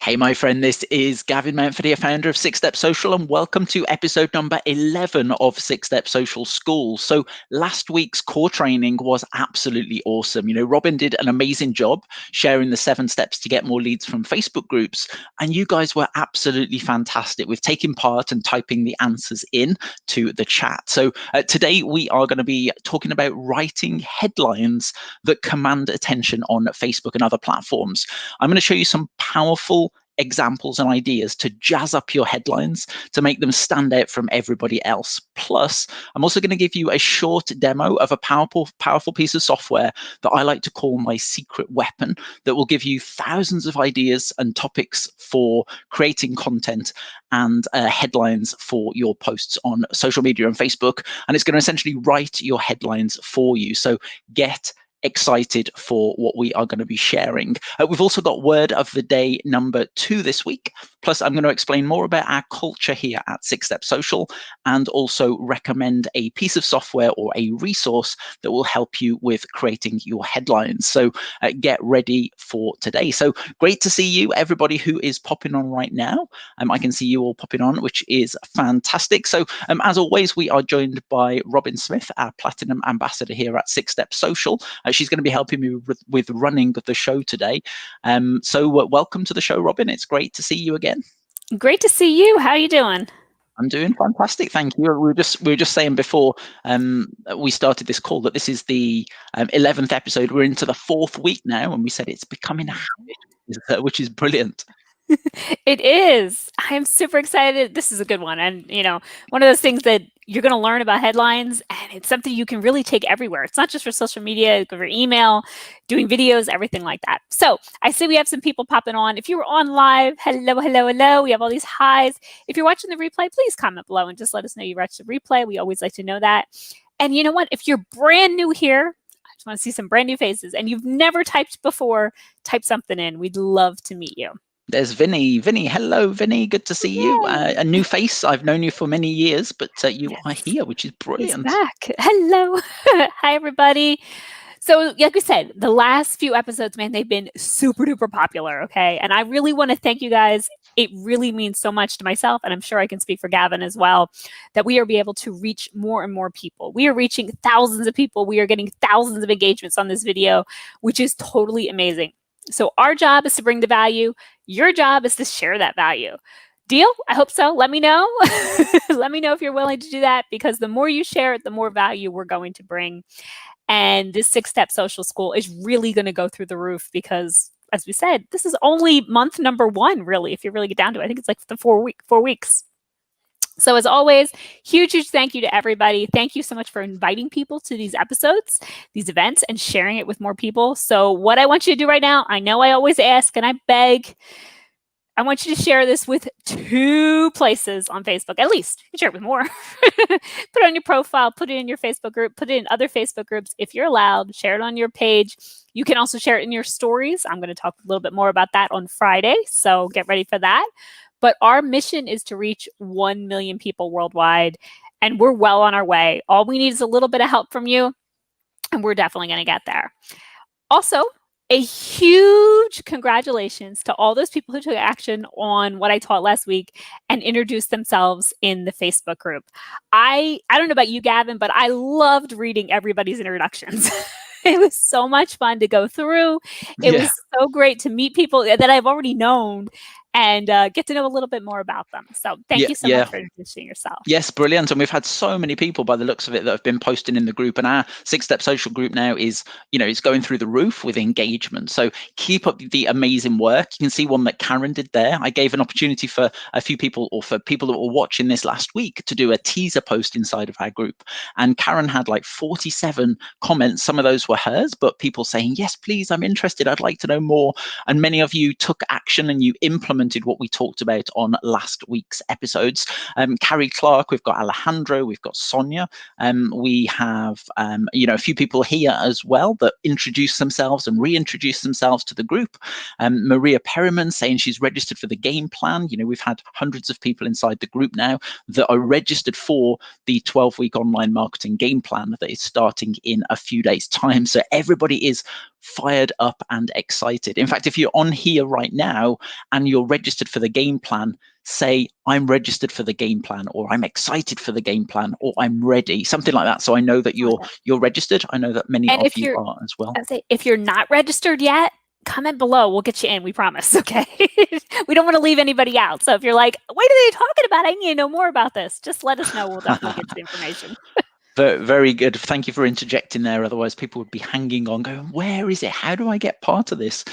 Hey, my friend, this is Gavin Mountford here, founder of Six Step Social, and welcome to episode number 11 of Six Step Social School. So last week's core training was absolutely awesome. Robin did an amazing job sharing the 7 steps to get more leads from Facebook groups, and you guys were absolutely fantastic with taking part and typing the answers in to the chat. So today we are going to be talking about writing headlines that command attention on Facebook and other platforms. I'm going to show you some powerful examples and ideas to jazz up your headlines to make them stand out from everybody else. Plus, I'm also going to give you a short demo of a powerful piece of software that I like to call my secret weapon that will give you thousands of ideas and topics for creating content and headlines for your posts on social media and Facebook. And it's going to essentially write your headlines for you. So get excited for what we are going to be sharing. We've also got word of the day number 2 this week. Plus, I'm going to explain more about our culture here at Six Step Social and also recommend a piece of software or a resource that will help you with creating your headlines. So get ready for today. So great to see you, everybody who is popping on right now. I can see you all popping on, which is fantastic. So as always, we are joined by Robin Smith, our Platinum Ambassador here at Six Step Social. She's going to be helping me with running the show today. So welcome to the show, Robin. It's great to see you again. Great to see you. How are you doing? I'm doing fantastic, thank you. We were just saying before we started this call that this is the 11th episode. We're into the 4th week now, and we said it's becoming a habit, which is brilliant. It is. I am super excited. This is a good one. And, one of those things that you're going to learn about headlines, and it's something you can really take everywhere. It's not just for social media, it's for email, doing videos, everything like that. So I see we have some people popping on. If you were on live, hello. We have all these highs. If you're watching the replay, please comment below and just let us know you watched the replay. We always like to know that. And you know what? If you're brand new here, I just want to see some brand new faces, and you've never typed before, type something in. We'd love to meet you. There's Vinny. Hello, Vinny. Good to see you. A new face. I've known you for many years, but you are here, which is brilliant. He's back. Hello. Hi, everybody. So like we said, the last few episodes, man, they've been super duper popular. Okay. And I really want to thank you guys. It really means so much to myself, and I'm sure I can speak for Gavin as well, that we are be able to reach more and more people. We are reaching thousands of people. We are getting thousands of engagements on this video, which is totally amazing. So our job is to bring the value. Your job is to share that value. Deal? I hope so. Let me know. Let me know if you're willing to do that, because the more you share it, the more value we're going to bring. And this 6-Step Social School is really going to go through the roof because, as we said, this is only month number 1, really, if you really get down to it. I think it's like the 4 weeks. So as always, huge thank you to everybody. Thank you so much for inviting people to these episodes, these events, and sharing it with more people. So what I want you to do right now, I know I always ask and I beg, I want you to share this with 2 places on Facebook, at least. You can share it with more. Put it on your profile, put it in your Facebook group, put it in other Facebook groups. If you're allowed, share it on your page. You can also share it in your stories. I'm going to talk a little bit more about that on Friday, so get ready for that. But our mission is to reach 1 million people worldwide, and we're well on our way. All we need is a little bit of help from you, and we're definitely going to get there. Also, a huge congratulations to all those people who took action on what I taught last week and introduced themselves in the Facebook group. I don't know about you, Gavin, but I loved reading everybody's introductions. It was so much fun to go through. It was so great to meet people that I've already known and get to know a little bit more about them. So thank you so much for introducing yourself. Yes, brilliant. And we've had so many people by the looks of it that have been posting in the group, and our 6-Step Social group now is, it's going through the roof with engagement. So keep up the amazing work. You can see one that Karen did there. I gave an opportunity for a few people, or for people that were watching this last week, to do a teaser post inside of our group. And Karen had like 47 comments. Some of those were hers, but people saying, yes, please, I'm interested. I'd like to know more. And many of you took action and you implemented what we talked about on last week's episodes. Carrie Clark, we've got Alejandro, we've got Sonia, we have a few people here as well that introduce themselves and reintroduce themselves to the group. Maria Perriman saying she's registered for the game plan. We've had hundreds of people inside the group now that are registered for the 12-week online marketing game plan that is starting in a few days' time. So everybody is fired up and excited. In fact, if you're on here right now and you're registered for the game plan, say, I'm registered for the game plan, or I'm excited for the game plan, or I'm ready, something like that. So I know that you're registered. I know that many And of you are as well. if you're not registered yet, comment below. We'll get you in. We promise. Okay. We don't want to leave anybody out. So if you're like, what are they talking about? I need to know more about this. Just let us know. We'll definitely get the information. Very good. Thank you for interjecting there. Otherwise, people would be hanging on, going, where is it? How do I get part of this?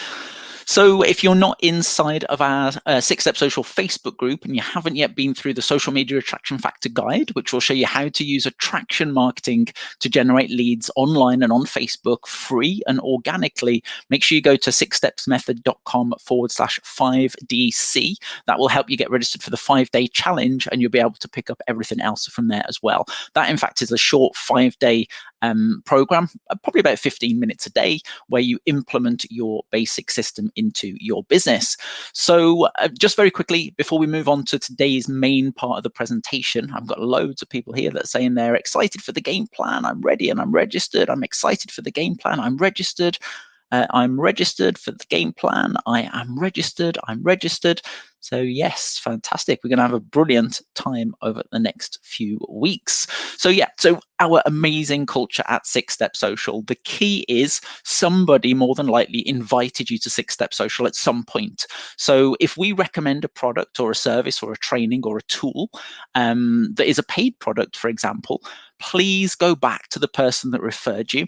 So if you're not inside of our 6-Step Social Facebook group and you haven't yet been through the Social Media Attraction Factor Guide, which will show you how to use attraction marketing to generate leads online and on Facebook free and organically, make sure you go to 6stepsmethod.com/5DC. That will help you get registered for the 5-day challenge, and you'll be able to pick up everything else from there as well. That, in fact, is a short 5-day program, probably about 15 minutes a day, where you implement your basic system into your business. So just very quickly, before we move on to today's main part of the presentation, I've got loads of people here that are saying they're excited for the game plan. I'm ready and I'm registered. I'm excited for the game plan. I'm registered. I'm registered for the game plan. I am registered. I'm registered. So yes, fantastic. We're going to have a brilliant time over the next few weeks. So yeah, so our amazing culture at 6-Step Social, the key is somebody more than likely invited you to 6-Step Social at some point. So if we recommend a product or a service or a training or a tool that is a paid product, for example, please go back to the person that referred you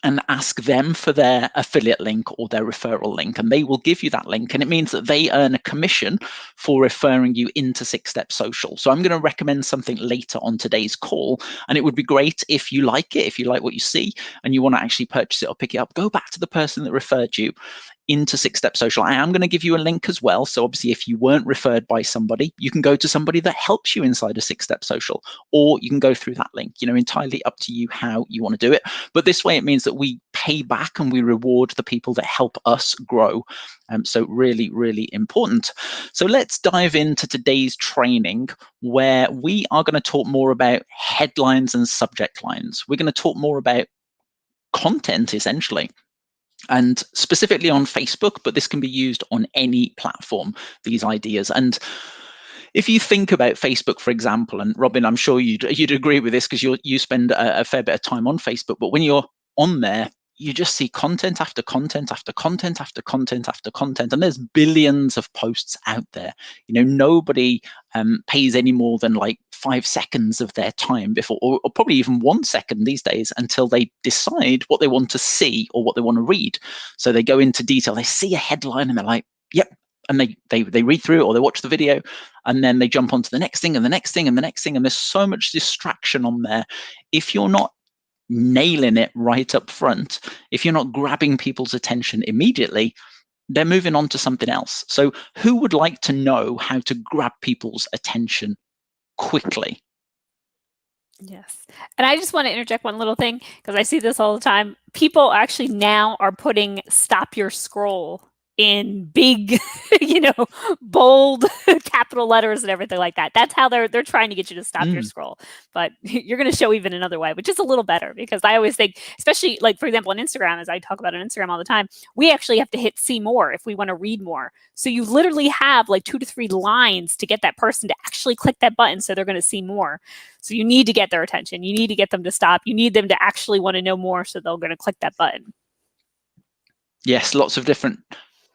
and ask them for their affiliate link or their referral link, and they will give you that link, and it means that they earn a commission for referring you into 6-Step Social. So I'm going to recommend something later on today's call, and it would be great if you like it, if you like what you see and you want to actually purchase it or pick it up, go back to the person that referred you into 6-Step Social. I am going to give you a link as well. So obviously, if you weren't referred by somebody, you can go to somebody that helps you inside a 6-Step Social, or you can go through that link, entirely up to you how you want to do it. But this way, it means that we pay back and we reward the people that help us grow. So really, really important. So let's dive into today's training, where we are going to talk more about headlines and subject lines. We're going to talk more about content, essentially, and specifically on Facebook, but this can be used on any platform, these ideas. And if you think about Facebook, for example, and Robin, I'm sure you'd agree with this because you spend a fair bit of time on Facebook, but when you're on there, you just see content after content after content after content after content, and there's billions of posts out there. Nobody pays any more than like 5 seconds of their time before, or probably even 1 second these days, until they decide what they want to see or what they want to read. So they go into detail, they see a headline and they're like, yep, and they read through it or they watch the video, and then they jump onto the next thing and the next thing and the next thing, and there's so much distraction on there. If you're not nailing it right up front, if you're not grabbing people's attention immediately, they're moving on to something else. So who would like to know how to grab people's attention quickly? Yes. And I just want to interject one little thing, because I see this all the time. People actually now are putting "stop your scroll" in big, bold capital letters and everything like that. That's how they're trying to get you to stop your scroll. But you're going to show even another way, which is a little better, because I always think, especially like, for example, on Instagram, as I talk about on Instagram all the time, we actually have to hit see more if we want to read more. So you literally have like 2 to 3 lines to get that person to actually click that button, so they're going to see more. So you need to get their attention. You need to get them to stop. You need them to actually want to know more, so they're going to click that button. Yes, lots of different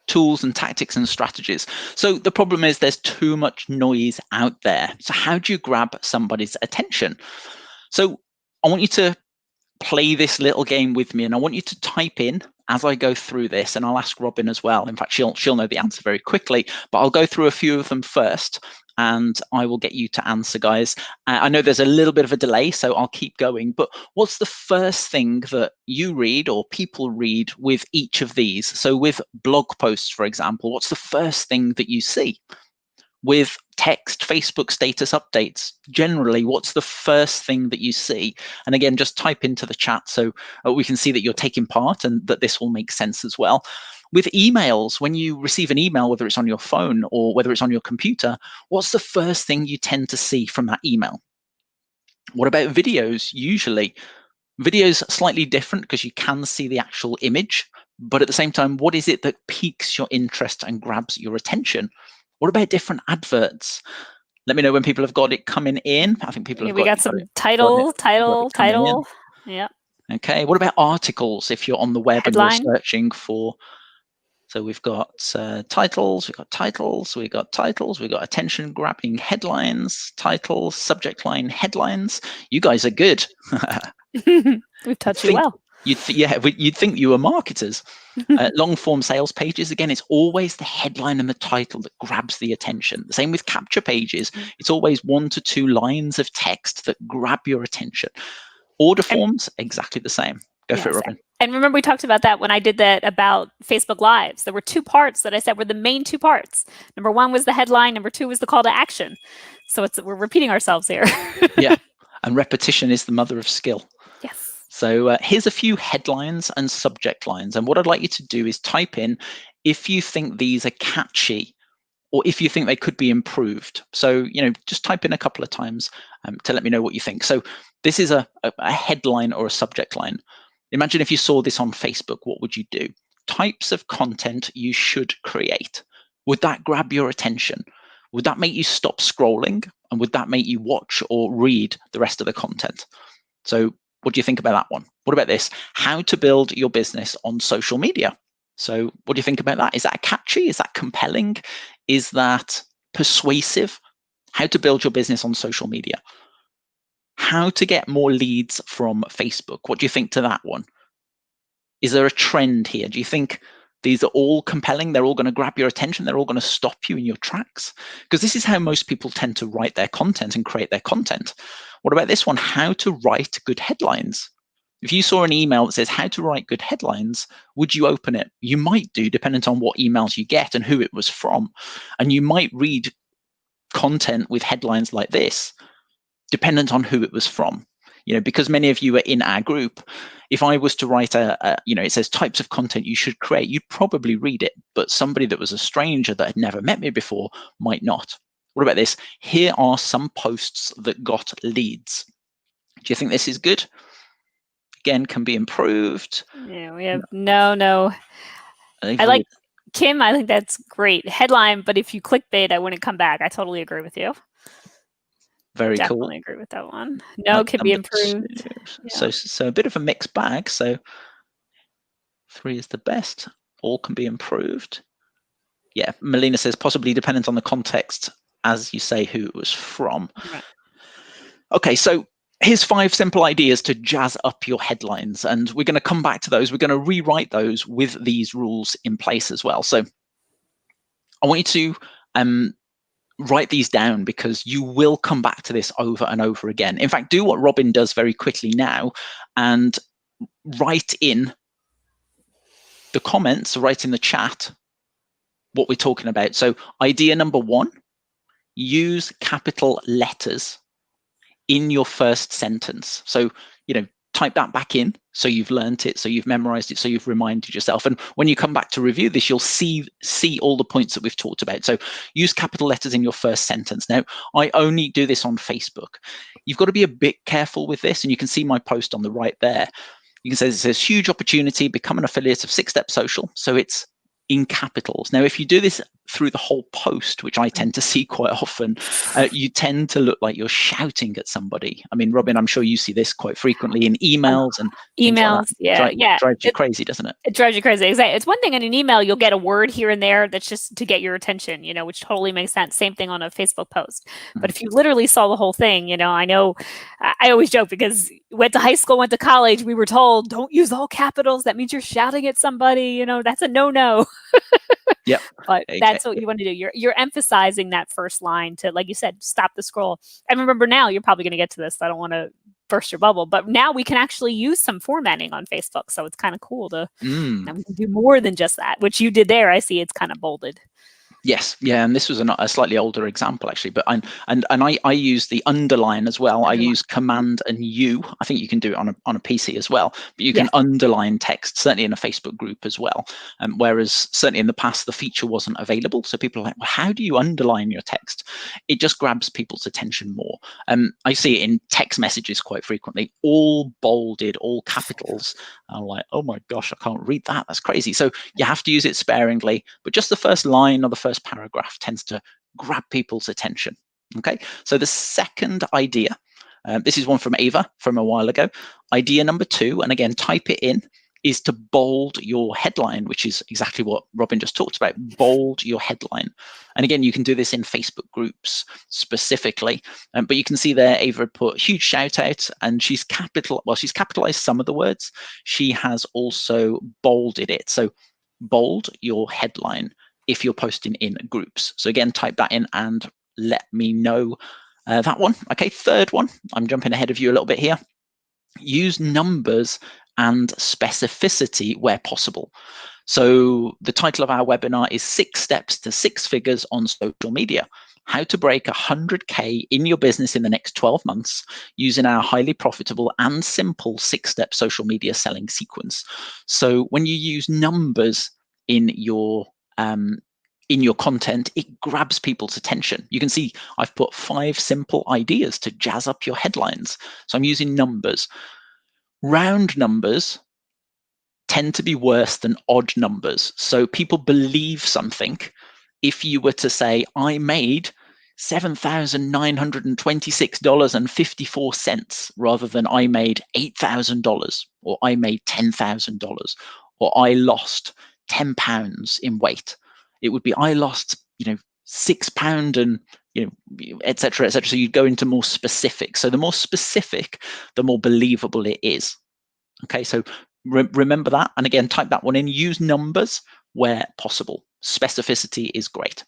tools and tactics and strategies. So the problem is there's too much noise out there. So how do you grab somebody's attention? So I want you to play this little game with me, and I want you to type in as I go through this, and I'll ask Robin as well. In fact, she'll know the answer very quickly, but I'll go through a few of them first, and I will get you to answer, guys. I know there's a little bit of a delay, so I'll keep going. But what's the first thing that you read or people read with each of these? So with blog posts, for example, what's the first thing that you see? With text, Facebook status updates, generally, what's the first thing that you see? And again, just type into the chat so we can see that you're taking part and that this will make sense as well. With emails, when you receive an email, whether it's on your phone or whether it's on your computer, what's the first thing you tend to see from that email? What about videos? Usually, videos slightly different because you can see the actual image, But at the same time, what is it that piques your interest and grabs your attention? What about different adverts? Let me know when people have got it coming in. I think people have we got some title. coming in. Yeah. Okay. What about articles? If you're on the web Headline. and you're searching for, so we've got titles, we've got titles, we've got titles, we've got attention grabbing headlines, titles, subject line headlines. You guys are good. We've touched you well. You'd think you were marketers. Long form sales pages, again, it's always the headline and the title that grabs the attention. The same with capture pages. It's always 1 to 2 lines of text that grab your attention. Order forms, exactly the same. Go for it, Robin. And remember, we talked about that when I did that about Facebook Lives. There were 2 parts that I said were the main 2 parts. Number 1 was the headline. Number 2 was the call to action. So we're repeating ourselves here. Yeah, and repetition is the mother of skill. Yes. So here's a few headlines and subject lines. And what I'd like you to do is type in if you think these are catchy or if you think they could be improved. So, just type in a couple of times to let me know what you think. So this is a headline or a subject line. Imagine if you saw this on Facebook, what would you do? Types of content you should create. Would that grab your attention? Would that make you stop scrolling? And would that make you watch or read the rest of the content? So what do you think about that one? What about this? How to build your business on social media. So what do you think about that? Is that catchy? Is that compelling? Is that persuasive? How to build your business on social media. How to get more leads from Facebook. What do you think to that one? Is there a trend here? Do you think these are all compelling? They're all going to grab your attention. They're all going to stop you in your tracks? Because this is how most people tend to write their content and create their content. What about this one? How to write good headlines. If you saw an email that says how to write good headlines, would you open it? You might do, depending on what emails you get and who it was from. And you might read content with headlines like this, dependent on who it was from. Because many of you are in our group, if I was to write it says types of content you should create, you'd probably read it, but somebody that was a stranger that had never met me before might not. What about this? Here are some posts that got leads. Do you think this is good? Again, can be improved. Yeah, we have no. I like Kim. I think that's great headline, but if you clickbait, I wouldn't come back. I totally agree with you. Very Definitely cool. Definitely agree with that one. No, can be improved. Yeah. So a bit of a mixed bag. So 3 is the best. All can be improved. Yeah, Melina says possibly dependent on the context, as you say, who it was from. Right. Okay, so here's 5 simple ideas to jazz up your headlines, and we're going to come back to those. We're going to rewrite those with these rules in place as well. So I want you to write these down because you will come back to this over and over again. In fact, do what Robin does very quickly now and write in the comments, write in the chat what we're talking about. So idea number 1, use capital letters in your first sentence. So, type that back in so you've learned it, so you've memorized it, so you've reminded yourself. And when you come back to review this, you'll see all the points that we've talked about. So use capital letters in your first sentence. Now, I only do this on Facebook. You've got to be a bit careful with this, and you can see my post on the right there. You can say it says huge opportunity, become an affiliate of 6-Step Social. So it's in capitals. Now, if you do this through the whole post, which I tend to see quite often, you tend to look like you're shouting at somebody. I mean, Robin, I'm sure you see this quite frequently in emails and emails. Like yeah. Drives you crazy, doesn't it? It drives you crazy. Exactly. It's one thing in an email, you'll get a word here and there that's just to get your attention, which totally makes sense. Same thing on a Facebook post. But if you literally saw the whole thing, I know I always joke because went to high school, went to college, we were told don't use all capitals. That means you're shouting at somebody. That's a no-no. Yep. But that's what you want to do. You're emphasizing that first line to, like you said, stop the scroll. And remember, now you're probably going to get to this. So I don't want to burst your bubble, but now we can actually use some formatting on Facebook. So it's kind of cool to now we can do more than just that, which you did there. I see it's kind of bolded. Yes, yeah, and this was a slightly older example actually, but I use the underline as well. I use Command and U. I think you can do it on a PC as well, but you can underline text, certainly in a Facebook group as well. Whereas certainly in the past, the feature wasn't available. So people are like, well, how do you underline your text? It just grabs people's attention more. I see it in text messages quite frequently, all bolded, all capitals. I'm like, oh my gosh, I can't read that. That's crazy. So you have to use it sparingly, but just the first line or the first paragraph tends to grab people's attention. Okay, so the second idea, this is one from Ava from a while ago. Idea number 2, and again, type it in, is to bold your headline, which is exactly what Robin just talked about. Bold your headline. And again, you can do this in Facebook groups specifically, but you can see there Ava put huge shout out, and she's capitalized some of the words. She has also bolded it. So bold your headline if you're posting in groups. So again, type that in and let me know that one. Okay, third one, I'm jumping ahead of you a little bit here. Use numbers and specificity where possible. So the title of our webinar is 6 Steps to 6 Figures on Social Media. How to break 100K in your business in the next 12 months using our highly profitable and simple 6-step social media selling sequence. So when you use numbers in your content, it grabs people's attention. You can see I've put 5 simple ideas to jazz up your headlines. So I'm using numbers. Round numbers tend to be worse than odd numbers. So people believe something. If you were to say, I made $7,926.54 rather than I made $8,000 or I made $10,000 or I lost 10 pounds in weight, it would be I lost, 6 pounds and et cetera, et cetera. So you'd go into more specific. So the more specific, the more believable it is. Okay, so remember that. And again, type that one in. Use numbers where possible. Specificity is great.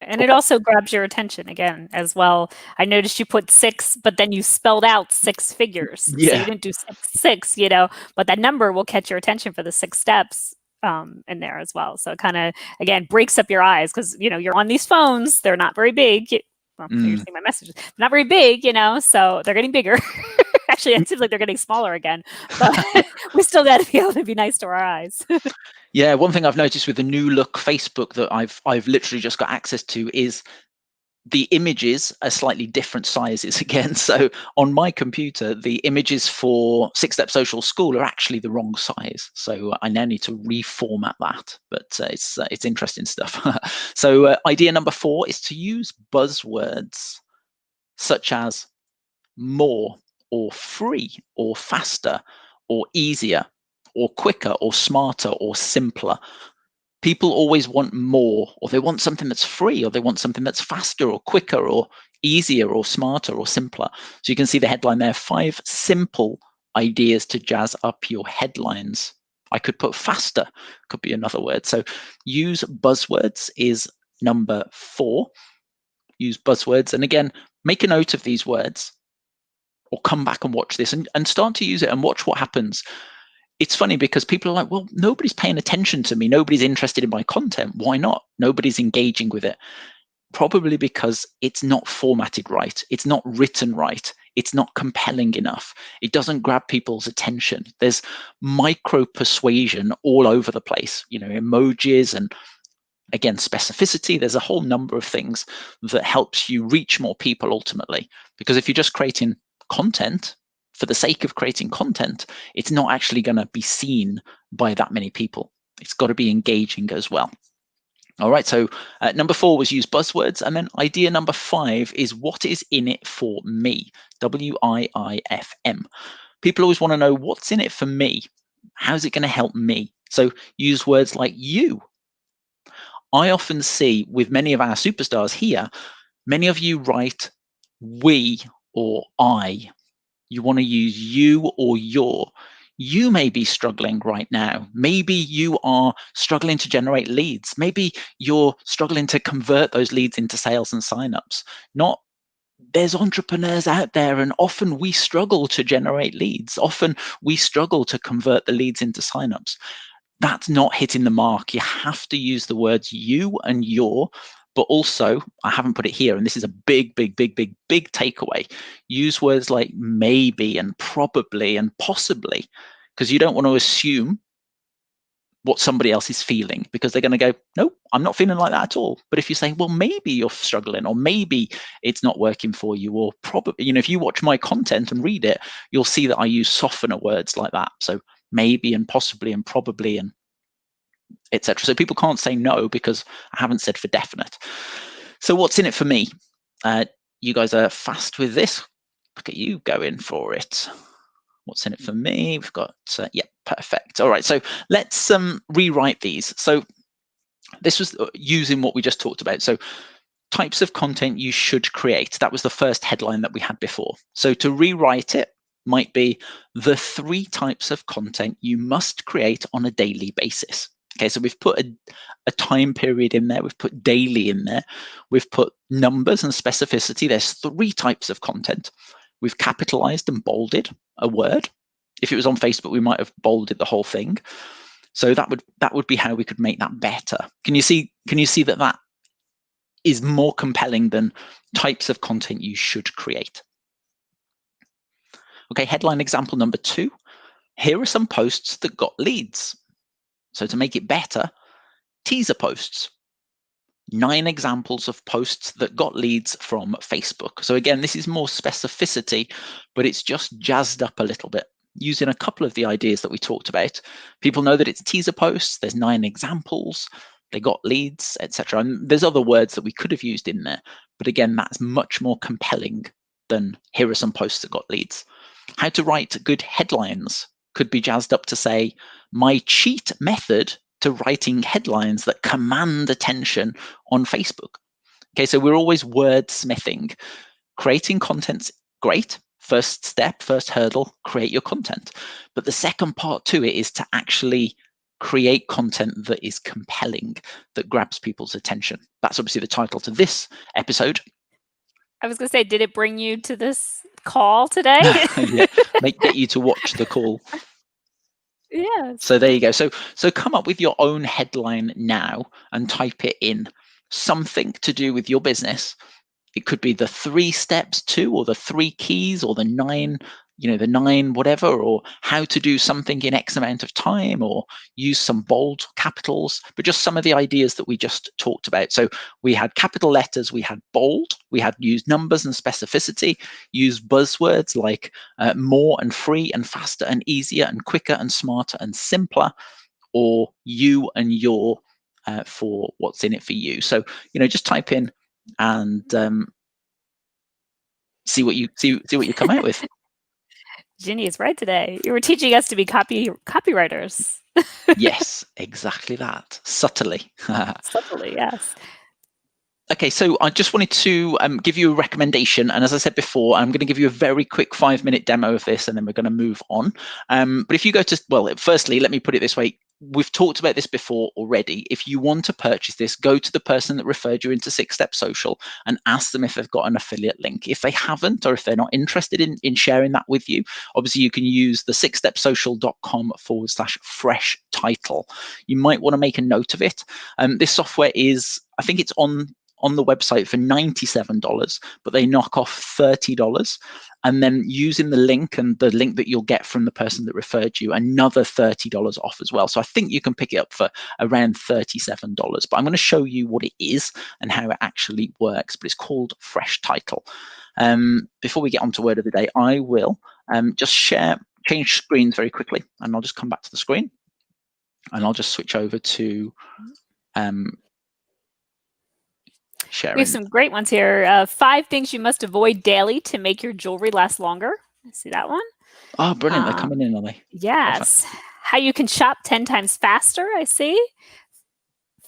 And it also grabs your attention again as well. I noticed you put 6, but then you spelled out 6 figures. Yeah. So you didn't do 6, but that number will catch your attention for the 6 steps in there as well. So it kind of, again, breaks up your eyes because, you're on these phones. They're not very big. Well, you're seeing my messages. They're not very big, so they're getting bigger. Actually, it seems like they're getting smaller again, but we still got to be able to be nice to our eyes. Yeah, one thing I've noticed with the new look Facebook that I've literally just got access to is the images are slightly different sizes again. So on my computer, the images for 6-Step Social School are actually the wrong size. So I now need to reformat that, but it's interesting stuff. So idea number 4 is to use buzzwords such as more or free or faster or easier or quicker or smarter or simpler. People always want more, or they want something that's free, or they want something that's faster or quicker or easier or smarter or simpler. So you can see the headline there, 5 simple ideas to jazz up your headlines. I could put faster, could be another word. So use buzzwords is number 4. Use buzzwords. And again, make a note of these words or come back and watch this and start to use it and watch what happens. It's funny because people are like, well, nobody's paying attention to me. Nobody's interested in my content. Why not? Nobody's engaging with it. Probably because it's not formatted right. It's not written right. It's not compelling enough. It doesn't grab people's attention. There's micro persuasion all over the place, emojis and again, specificity. There's a whole number of things that helps you reach more people ultimately. Because if you're just creating content for the sake of creating content, it's not actually going to be seen by that many people. It's got to be engaging as well. All right, so number 4 was use buzzwords. And then idea number 5 is what is in it for me? WIIFM. People always want to know what's in it for me. How's it going to help me? So use words like you. I often see with many of our superstars here, many of you write we or I. You want to use you or your. You may be struggling right now. Maybe you are struggling to generate leads. Maybe you're struggling to convert those leads into sales and signups. There's entrepreneurs out there, and often we struggle to generate leads. Often we struggle to convert the leads into signups. That's not hitting the mark. You have to use the words you and your. But also, I haven't put it here, and this is a big, big, big, big, big takeaway. Use words like maybe and probably and possibly, because you don't want to assume what somebody else is feeling, because they're going to go, no, I'm not feeling like that at all. But if you say, well, maybe you're struggling, or maybe it's not working for you, or probably, if you watch my content and read it, you'll see that I use softener words like that. So maybe and possibly and probably and etc. So people can't say no because I haven't said for definite. So what's in it for me? You guys are fast with this. Look at you going for it. What's in it for me? We've got, yeah, perfect. All right, so let's rewrite these. So this was using what we just talked about. So types of content you should create. That was the first headline that we had before. So to rewrite it might be the 3 types of content you must create on a daily basis. Okay, so we've put a time period in there, we've put daily in there, we've put numbers and specificity. There's 3 types of content. We've capitalized and bolded a word. If it was on Facebook, we might have bolded the whole thing. So that would be how we could make that better. Can you see that is more compelling than types of content you should create? Okay, headline example number 2. Here are some posts that got leads. So to make it better, teaser posts. 9 examples of posts that got leads from Facebook. So again, this is more specificity, but it's just jazzed up a little bit using a couple of the ideas that we talked about. People know that it's teaser posts. There's 9 examples. They got leads, etc. And there's other words that we could have used in there. But again, that's much more compelling than here are some posts that got leads. How to write good headlines could be jazzed up to say, my cheat method to writing headlines that command attention on Facebook. Okay, so we're always wordsmithing. Creating content's great. First step, first hurdle, create your content. But the second part to it is to actually create content that is compelling, that grabs people's attention. That's obviously the title to this episode. I was going to say, did it bring you to this call today? Yeah, get you to watch the call. Yes. So there you go. So come up with your own headline now and type it in. Something to do with your business. It could be the 3 steps to, or the 3 keys, or the 9, the 9 whatever, or how to do something in X amount of time, or use some bold capitals, but just some of the ideas that we just talked about. So we had capital letters, we had bold, we had used numbers and specificity, use buzzwords like more and free and faster and easier and quicker and smarter and simpler, or you and your for what's in it for you. So, just type in and see what you come out with. Ginny is right today. You were teaching us to be copywriters. Yes, exactly that. Subtly. Subtly, yes. Okay, so I just wanted to give you a recommendation. And as I said before, I'm going to give you a very quick 5-minute demo of this, and then we're going to move on. But if you go to, well, firstly, let me put it this way. We've talked about this before already. If you want to purchase this, go to the person that referred you into 6-Step Social and ask them if they've got an affiliate link. If they haven't, or if they're not interested in sharing that with you, obviously you can use the 6stepsocial.com/fresh title. You might want to make a note of it. This software is, I think it's on the website for $97, but they knock off $30. And then using the link and the link that you'll get from the person that referred you, another $30 off as well. So I think you can pick it up for around $37. But I'm going to show you what it is and how it actually works. But it's called Fresh Title. Before we get on to word of the day, I will just change screens very quickly. And I'll just come back to the screen. And I'll just switch over to sharing. We have some great ones here. 5 things you must avoid daily to make your jewelry last longer. See that one? Oh, brilliant. They're coming in, are they? Yes. Perfect. How you can shop 10 times faster, I see.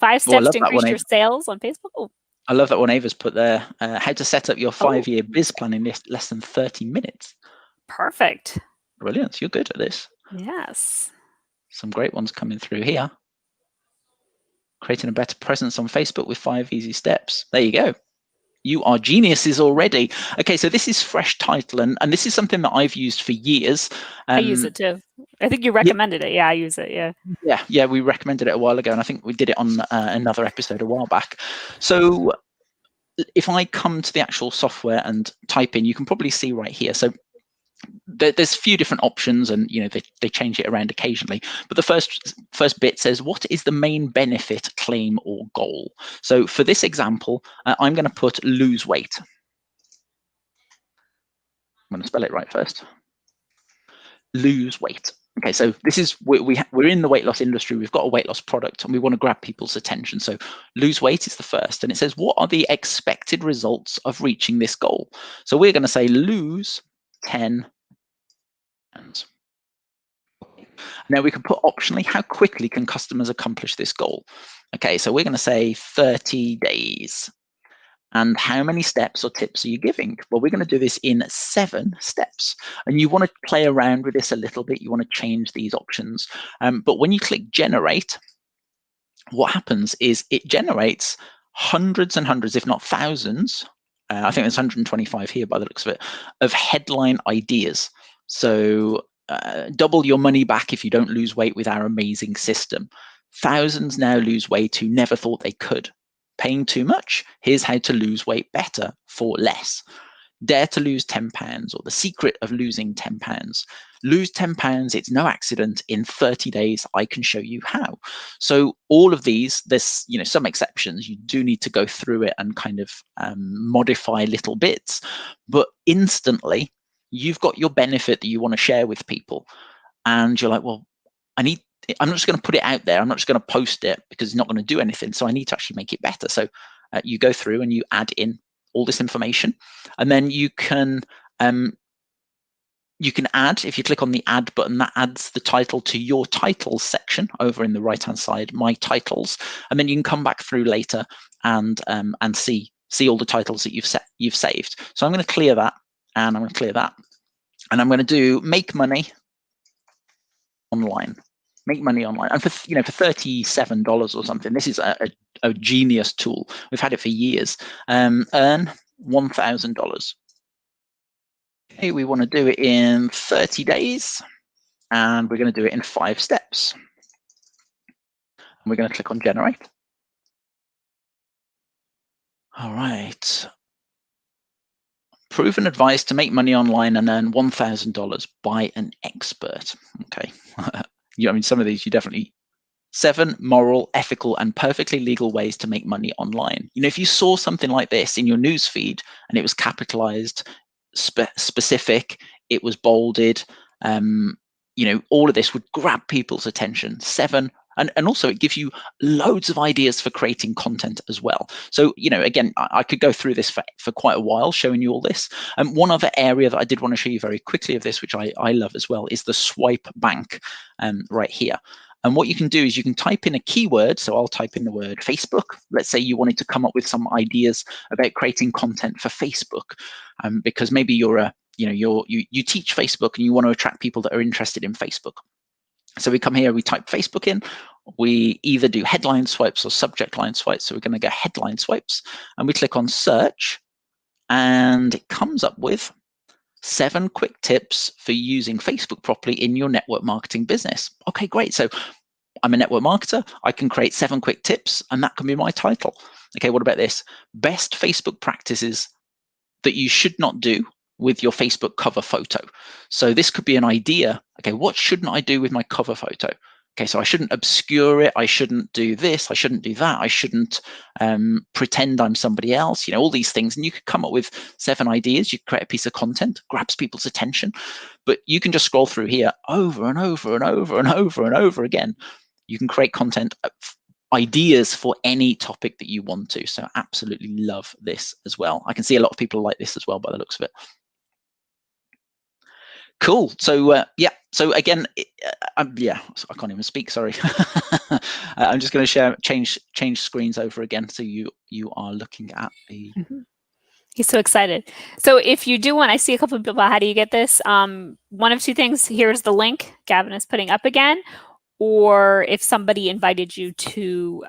5 steps to increase your sales on Facebook. Oh. I love that one Ava's put there. How to set up your 5-year biz plan in less than 30 minutes. Perfect. Brilliant. You're good at this. Yes. Some great ones coming through here. Creating a better presence on Facebook with 5 easy steps. There you go. You are geniuses already. Okay, so this is Fresh Title, and this is something that I've used for years. I use it too. I think you recommended it. Yeah, I use it. Yeah, we recommended it a while ago, and I think we did it on another episode a while back. So if I come to the actual software and type in, you can probably see right here. So there's a few different options, and they change it around occasionally, but the first bit says, what is the main benefit, claim, or goal? So for this example, I'm going to put lose weight. I'm going to spell it right first. Lose weight. Okay, so this is we're in the weight loss industry. We've got a weight loss product, and we want to grab people's attention. So lose weight is the first, and it says what are the expected results of reaching this goal. So we're going to say lose 10 pounds. Now we can put optionally how quickly can customers accomplish this goal. Okay, so we're going to say 30 days. And how many steps or tips are you giving? Well, we're going to do this in 7 steps. And you want to play around with this a little bit. You want to change these options. But when you click generate, what happens is it generates hundreds and hundreds, if not thousands, I think there's 125 here by the looks of it, of headline ideas. So double your money back if you don't lose weight with our amazing system. Thousands now lose weight who never thought they could. Paying too much, here's how to lose weight better for less. Dare to lose 10 pounds, or the secret of losing 10 pounds. Lose 10 pounds, it's no accident. In 30 days, I can show you how. So all of these, there's some exceptions. You do need to go through it and kind of modify little bits. But instantly, you've got your benefit that you want to share with people. And you're like, well, I'm not just going to put it out there. I'm not just going to post it because it's not going to do anything. So I need to actually make it better. So you go through and you add in all this information, and then you can add, if you click on the add button, that adds the title to your titles section over in the right hand side, my titles, and then you can come back through later and see all the titles that you've saved. So I'm going to clear that, and I'm going to clear that, and I'm going to do make money online. Make money online, and for $37 or something, this is a genius tool. We've had it for years. Earn $1,000. Okay, we want to do it in 30 days, and we're going to do it in 5 steps. And we're going to click on generate. All right. Proven advice to make money online and earn $1,000 by an expert. Okay. Some of these you definitely. 7 moral, ethical, and perfectly legal ways to make money online. If you saw something like this in your news feed and it was capitalized, specific, it was bolded, all of this would grab people's attention. 7. And also it gives you loads of ideas for creating content as well. So, again, I could go through this for quite a while showing you all this. One other area that I did want to show you very quickly of this, which I love as well, is the swipe bank right here. And what you can do is you can type in a keyword. So I'll type in the word Facebook. Let's say you wanted to come up with some ideas about creating content for Facebook, because maybe you teach Facebook and you want to attract people that are interested in Facebook. So we come here, we type Facebook in, we either do headline swipes or subject line swipes. So we're going to go headline swipes, and we click on search, and it comes up with 7 quick tips for using Facebook properly in your network marketing business. Okay, great. So I'm a network marketer. I can create 7 quick tips, and that can be my title. Okay, what about this? Best Facebook practices that you should not do with your Facebook cover photo. So this could be an idea. Okay, what shouldn't I do with my cover photo? Okay, so I shouldn't obscure it. I shouldn't do this. I shouldn't do that. I shouldn't pretend I'm somebody else. All these things. And you could come up with 7 ideas. You create a piece of content, grabs people's attention. But you can just scroll through here over and over and over and over and over again. You can create content, ideas for any topic that you want to. So absolutely love this as well. I can see a lot of people like this as well by the looks of it. Cool. So yeah. So again, I can't even speak. Sorry. I'm just going to change screens over again, so you are looking at the. Mm-hmm. He's so excited. So if you do want, I see a couple of people. How do you get this? One of 2 things. Here's the link Gavin is putting up again. Or if somebody invited you to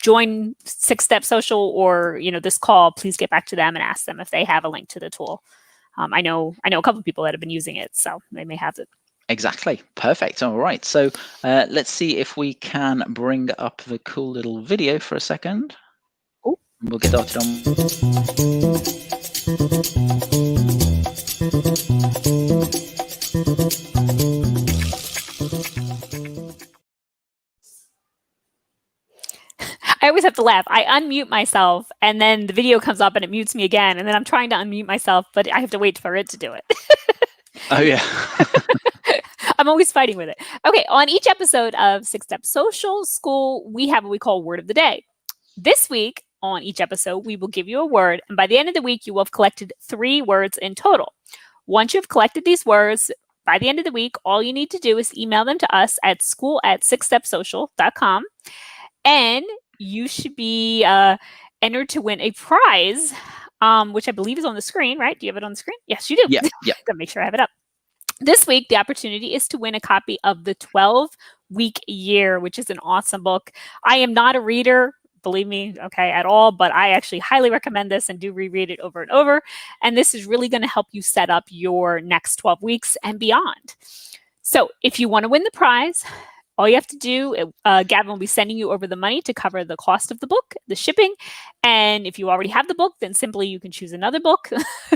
join 6-Step Social or this call, please get back to them and ask them if they have a link to the tool. I know a couple of people that have been using it, so they may have it. Exactly. Perfect. All right. So let's see if we can bring up the cool little video for a second. Ooh. We'll get started on. I always have to laugh. I unmute myself and then the video comes up and it mutes me again. And then I'm trying to unmute myself, but I have to wait for it to do it. Oh, yeah. I'm always fighting with it. Okay, on each episode of 6-Step Social School, we have what we call Word of the Day. This week, on each episode, we will give you a word, and by the end of the week, you will have collected 3 words in total. Once you've collected these words, by the end of the week, all you need to do is email them to us at school@sixstepsocial.com, and you should be entered to win a prize, which I believe is on the screen, right? Do you have it on the screen? Yes, you do. Yeah. Gotta make sure I have it up. This week, the opportunity is to win a copy of the 12-Week Year, which is an awesome book. I am not a reader, believe me, okay, at all, but I actually highly recommend this and do reread it over and over. And this is really going to help you set up your next 12 weeks and beyond. So if you want to win the prize, all you have to do, Gavin will be sending you over the money to cover the cost of the book, the shipping. And if you already have the book, then simply you can choose another book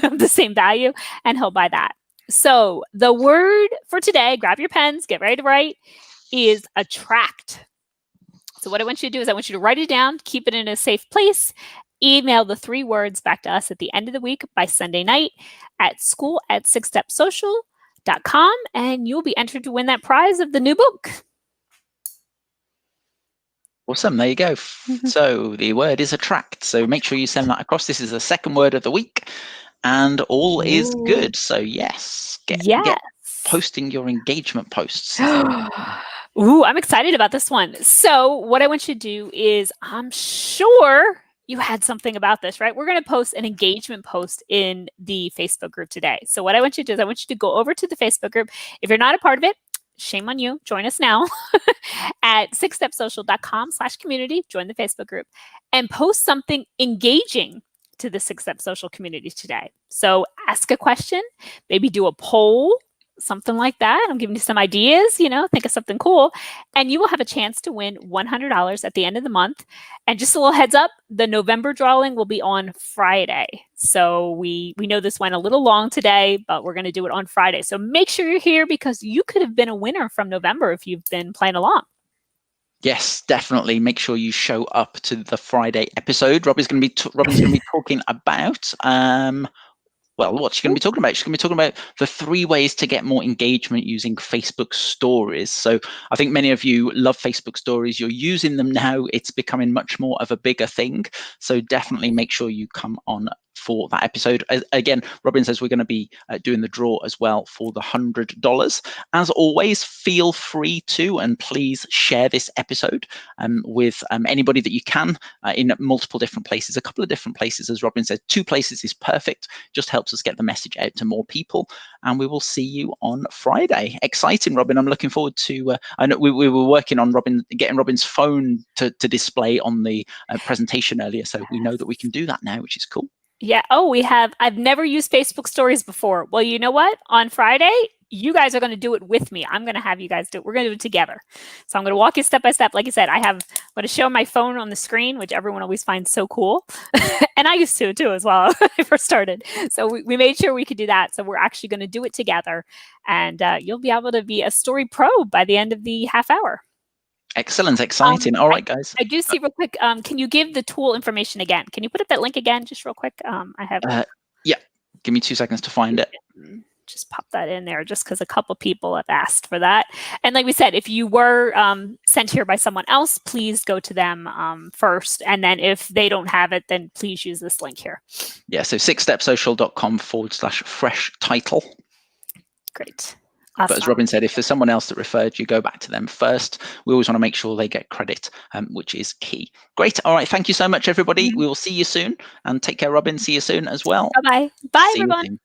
of the same value and he'll buy that. So the word for today, grab your pens, get ready to write, is attract. So what I want you to do is I want you to write it down, keep it in a safe place, email the 3 words back to us at the end of the week by Sunday night at school@sixstepsocial.com, and you'll be entered to win that prize of the new book. Awesome. There you go. So the word is attract. So make sure you send that across. This is the second word of the week. And all is good. So yes, get posting your engagement posts. Ooh, I'm excited about this one. So what I want you to do is, I'm sure you had something about this, right? We're going to post an engagement post in the Facebook group today. So what I want you to do is I want you to go over to the Facebook group. If you're not a part of it, shame on you. Join us now at sixstepsocial.com/community. Join the Facebook group and post something engaging to the 6-Step Social community today. So ask a question, maybe do a poll, something like that. I'm giving you some ideas, think of something cool, and you will have a chance to win $100 at the end of the month. And just a little heads up, the November drawing will be on Friday. So we know this went a little long today, but we're going to do it on Friday. So make sure you're here because you could have been a winner from November if you've been playing along. Yes, definitely. Make sure you show up to the Friday episode. Robin's going to be talking about well, what's she going to be talking about? She's going to be talking about the 3 ways to get more engagement using Facebook stories. So I think many of you love Facebook stories. You're using them now. It's becoming much more of a bigger thing. So definitely make sure you come on for that episode. Again, Robin says we're going to be doing the draw as well for the $100. As always, feel free to, and please share this episode with anybody that you can in multiple different places, a couple of different places. As Robin said, 2 places is perfect. Just helps us get the message out to more people. And we will see you on Friday. Exciting, Robin. I'm looking forward to, I know we were working on getting Robin's phone to display on the presentation earlier. So we know that we can do that now, which is cool. Yeah. Oh, I've never used Facebook stories before. Well, you know what? On Friday, you guys are going to do it with me. I'm going to have you guys do it. We're going to do it together. So I'm going to walk you step by step. Like I said, I'm going to show my phone on the screen, which everyone always finds so cool. And I used to too as well when I first started. So we made sure we could do that. So we're actually going to do it together. And you'll be able to be a story pro by the end of the half hour. Excellent. Exciting. All right, guys. I do see real quick. Can you give the tool information again? Can you put up that link again, just real quick? I have. Yeah. Give me 2 seconds to find it. Just pop that in there, just because a couple people have asked for that. And like we said, if you were sent here by someone else, please go to them first. And then if they don't have it, then please use this link here. Yeah. So sixstepsocial.com/fresh title. Great. Awesome. But as Robin said, if there's someone else that referred you, go back to them first. We always want to make sure they get credit, which is key. Great. All right. Thank you so much, everybody. We will see you soon. And take care, Robin. See you soon as well. Bye-bye. Bye, everyone.